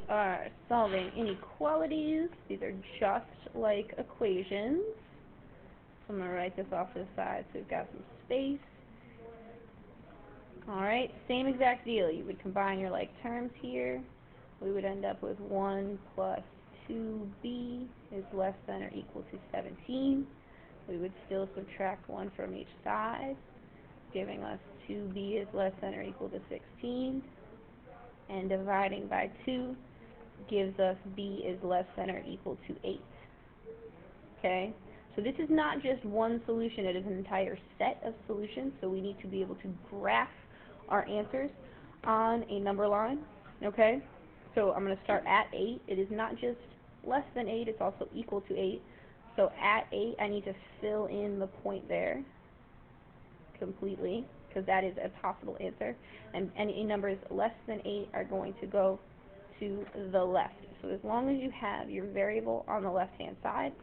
are solving inequalities. These are just like equations. So I'm going to write this off to the side so we've got some space. Alright, same exact deal. You would combine your like terms here. We would end up with 1 plus 2b is less than or equal to 17. We would still subtract 1 from each side, giving us 2b is less than or equal to 16. And dividing by 2 gives us b is less than or equal to 8. Okay? So this is not just one solution, it is an entire set of solutions, so we need to be able to graph our answers on a number line. Okay? So I'm going to start at 8. It is not just less than 8, it's also equal to 8. So at 8, I need to fill in the point there completely, because that is a possible answer. And any numbers less than 8 are going to go to the left. So as long as you have your variable on the left-hand side,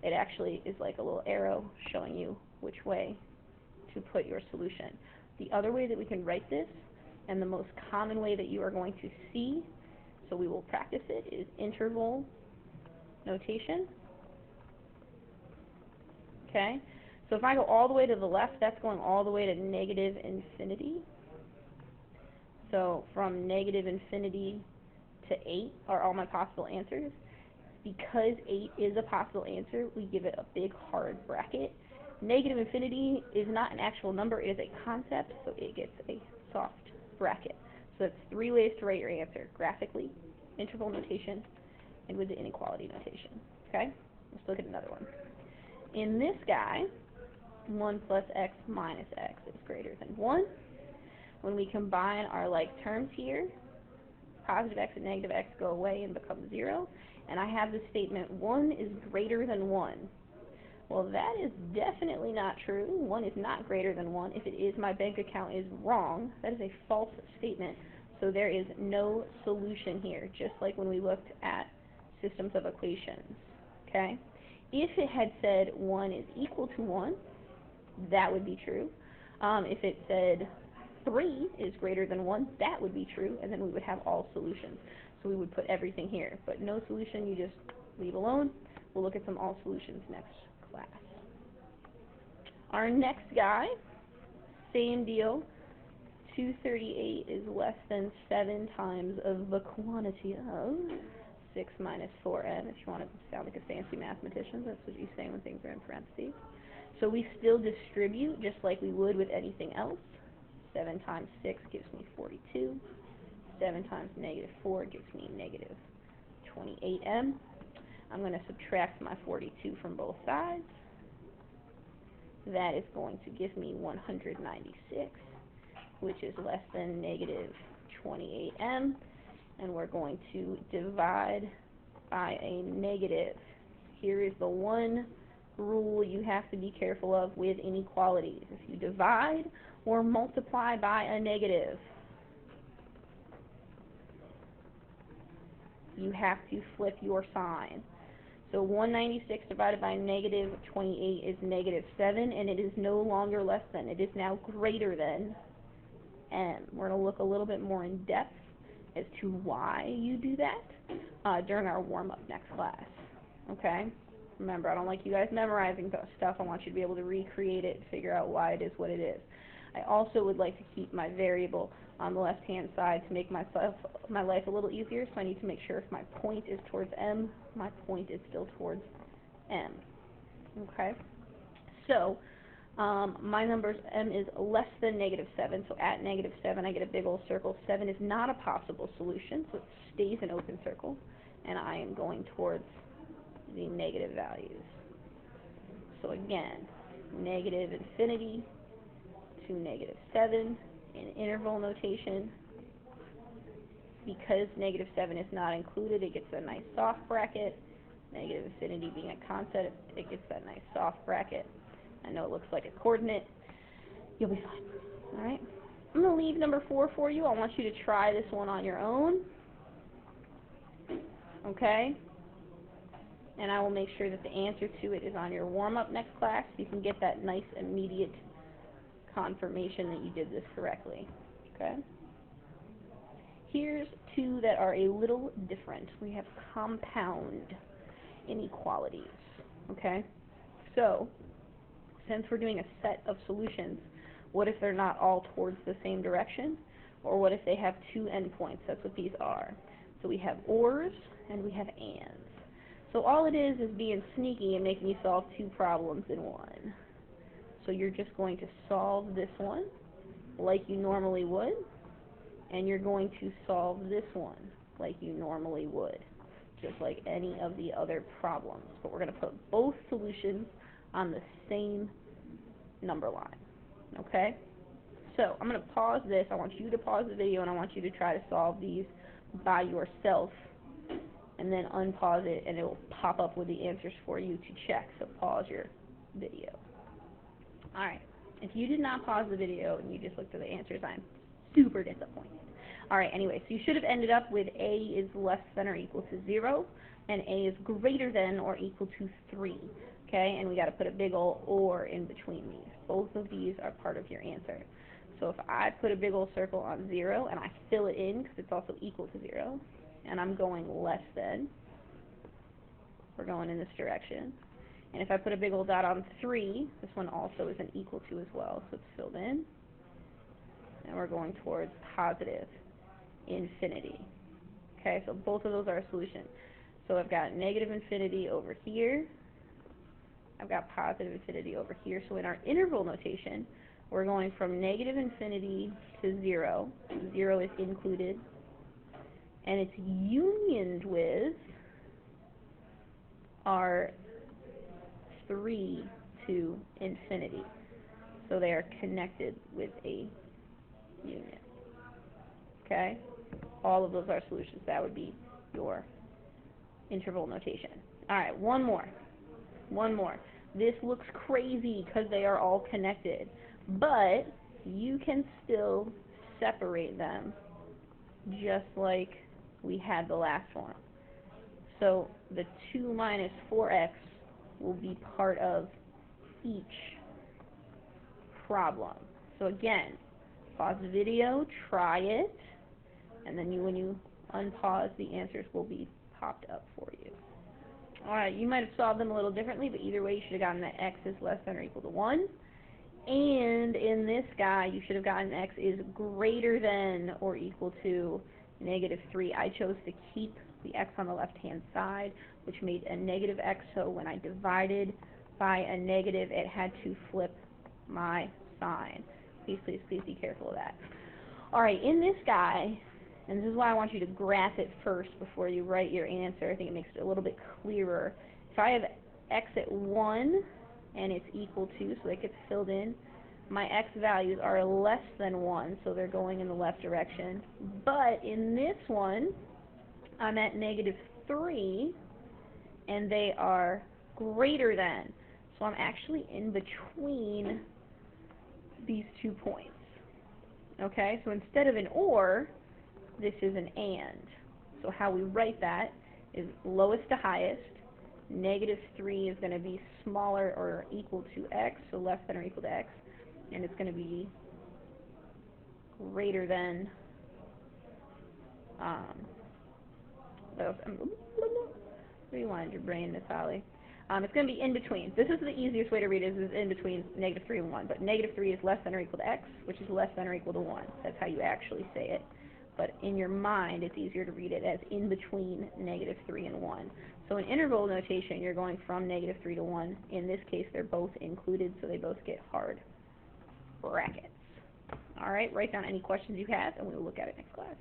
it actually is like a little arrow showing you which way to put your solution. The other way that we can write this, and the most common way that you are going to see, so we will practice it, is interval notation. Okay? So if I go all the way to the left, that's going all the way to negative infinity. So from negative infinity to 8 are all my possible answers. Because 8 is a possible answer, we give it a big hard bracket. Negative infinity is not an actual number, it is a concept, so it gets a soft bracket. So that's 3 ways to write your answer: graphically, interval notation, and with the inequality notation. Okay? Let's look at another one. In this guy, 1 plus x minus x is greater than 1. When we combine our like terms here, positive x and negative x go away and become 0. And I have the statement 1 is greater than 1. Well, that is definitely not true. 1 is not greater than 1. If it is, my bank account is wrong. That is a false statement. So there is no solution here, just like when we looked at systems of equations. Okay? If it had said 1 is equal to 1, that would be true. If it said 3 is greater than 1, that would be true, and then we would have all solutions. So we would put everything here. But no solution, you just leave alone. We'll look at some all solutions next class. Our next guy, same deal. 238 is less than 7 times of the quantity of 6 minus 4n. If you want to sound like a fancy mathematician, that's what you say when things are in parentheses. So we still distribute just like we would with anything else. 7 times 6 gives me 42. 7 times negative 4 gives me negative 28m. I'm going to subtract my 42 from both sides. That is going to give me 196, which is less than negative 28m. And we're going to divide by a negative. Here is the one rule you have to be careful of with inequalities. If you divide or multiply by a negative, you have to flip your sign. So 196 divided by negative 28 is negative 7, and it is no longer less than. It is now greater than m. We're going to look a little bit more in depth as to why you do that during our warm-up next class. Okay? Remember, I don't like you guys memorizing stuff. I want you to be able to recreate it and figure out why it is what it is. I also would like to keep my variable on the left-hand side to make my life a little easier, so I need to make sure if my point is towards m, my point is still towards m. Okay? So, my numbers, m is less than negative 7, so at negative 7 I get a big old circle. 7 is not a possible solution, so it stays an open circle, and I am going towards the negative values. So again, negative infinity to negative 7 in interval notation. Because negative 7 is not included, it gets a nice soft bracket. Negative infinity being a concept, it gets that nice soft bracket. I know it looks like a coordinate. You'll be fine. Alright? I'm going to leave number 4 for you. I want you to try this one on your own. Okay? And I will make sure that the answer to it is on your warm-up next class so you can get that nice immediate confirmation that you did this correctly. Okay? Here's two that are a little different. We have compound inequalities, okay? So, since we're doing a set of solutions, what if they're not all towards the same direction? Or what if they have two endpoints? That's what these are. So we have ors and we have ands. So all it is being sneaky and making you solve two problems in one. So you're just going to solve this one like you normally would, and you're going to solve this one like you normally would, just like any of the other problems. But we're going to put both solutions on the same number line, okay? So I'm going to pause this. I want you to pause the video, and I want you to try to solve these by yourself, and then unpause it, and it will pop up with the answers for you to check. So pause your video. All right. If you did not pause the video and you just looked at the answers, I'm super disappointed. All right, anyway, so you should have ended up with A is less than or equal to 0, and A is greater than or equal to 3, okay? And we got to put a big ol' or in between these. Both of these are part of your answer. So if I put a big ol' circle on 0 and I fill it in because it's also equal to 0, and I'm going less than, we're going in this direction. And if I put a big old dot on 3, this one also is an equal to as well, so it's filled in. And we're going towards positive infinity. Okay, so both of those are a solution. So I've got negative infinity over here. I've got positive infinity over here. So in our interval notation, we're going from negative infinity to 0. 0 is included. And it's unioned with our 3 to infinity. So they are connected with a union. Okay? All of those are solutions. That would be your interval notation. All right, one more. One more. This looks crazy because they are all connected, but you can still separate them just like we had the last one. So the 2 minus 4x will be part of each problem. So again, pause the video, try it, and then when you unpause, the answers will be popped up for you. Alright, you might have solved them a little differently, but either way you should have gotten that x is less than or equal to 1. And in this guy, you should have gotten x is greater than or equal to negative 3. I chose to keep the x on the left-hand side, which made a negative x, so when I divided by a negative, it had to flip my sign. Please, please, please be careful of that. Alright, in this guy, and this is why I want you to graph it first before you write your answer. I think it makes it a little bit clearer. If I have x at 1 and it's equal to, so it gets filled in, my x values are less than 1, so they're going in the left direction. But in this one, I'm at negative 3, and they are greater than. So I'm actually in between these 2 points. Okay, so instead of an or, this is an and. So how we write that is lowest to highest. Negative 3 is going to be smaller or equal to x, so less than or equal to x. And it's going to be greater than, rewind your brain, Miss Holly. It's going to be in between. This is the easiest way to read it, is in between negative 3 and 1. But negative 3 is less than or equal to x, which is less than or equal to 1. That's how you actually say it. But in your mind, it's easier to read it as in between negative 3 and 1. So in interval notation, you're going from negative 3 to 1. In this case, they're both included, so they both get hard brackets. All right, write down any questions you have, and we'll look at it next class.